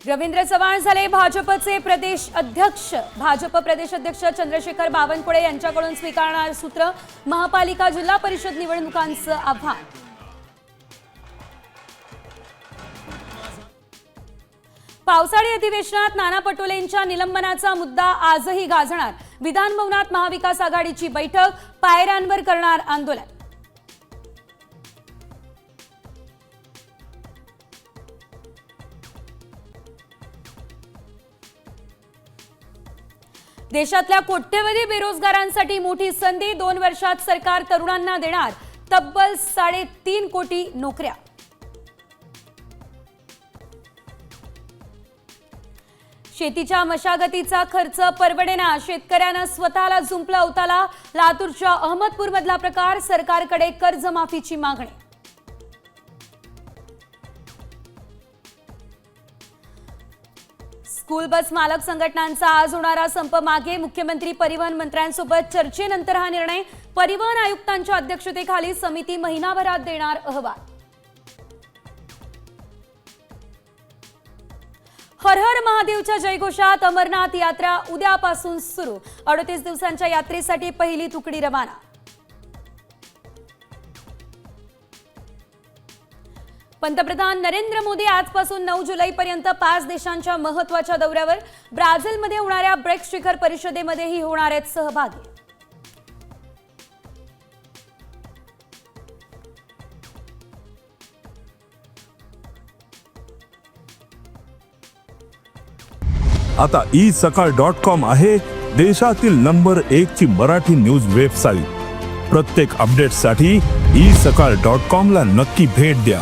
रवींद्र चव्हाण झाले भाजपचे प्रदेश अध्यक्ष। भाजप प्रदेश अध्यक्ष चंद्रशेखर बावनकुळे यांच्याकडून स्वीकारणार सूत्र। महापालिका जिल्हा परिषद निवडणुकांचं आव्हान। पावसाळी अधिवेशनात नाना पटोलेंच्या निलंबनाचा मुद्दा आजही गाजणार। विधान भवनात महाविकास आघाडीची बैठक, पायऱ्यांवर करणार आंदोलन। देशातल्या कोट्यवधी बेरोजगारांसाठी मोठी संधी। 2 वर्षात सरकार तरुणांना देणार तब्बल 3.5 कोटी नोकऱ्या। शेतीच्या मशागतीचा खर्च परवडेना, शेतकऱ्यांना स्वतःला जुंपला उताला। लातूरच्या अहमदपूर मधला प्रकार, सरकारकडे कर्जमाफीची मागणी। स्कूल बस मालक संघटनांचा आज होणारा संप मागे। मुख्यमंत्री परिवहन मंत्र्यांसोबत चर्चेनंतर हा निर्णय। परिवहन आयुक्तांच्या अध्यक्षतेखाली समिती महिनाभरात देणार अहवाल। हर हर महादेवच्या जयघोषात अमरनाथ यात्रा उद्यापासून सुरू। 38 दिवसांच्या यात्रेसाठी पहिली तुकडी रवाना। पंतप्रधान नरेंद्र मोदी आजपासून 9 जुलैपर्यंत 5 देशांच्या महत्त्वाच्या दौऱ्यावर। ब्राझीलमध्ये होणाऱ्या ब्रिक्स शिखर परिषदेमध्येही होणार आहेत सहभागी। आता isakal.com आहे देशातील नंबर 1 ची मराठी न्यूज वेबसाईट। प्रत्येक अपडेटसाठी isakal.com ला नक्की भेट द्या।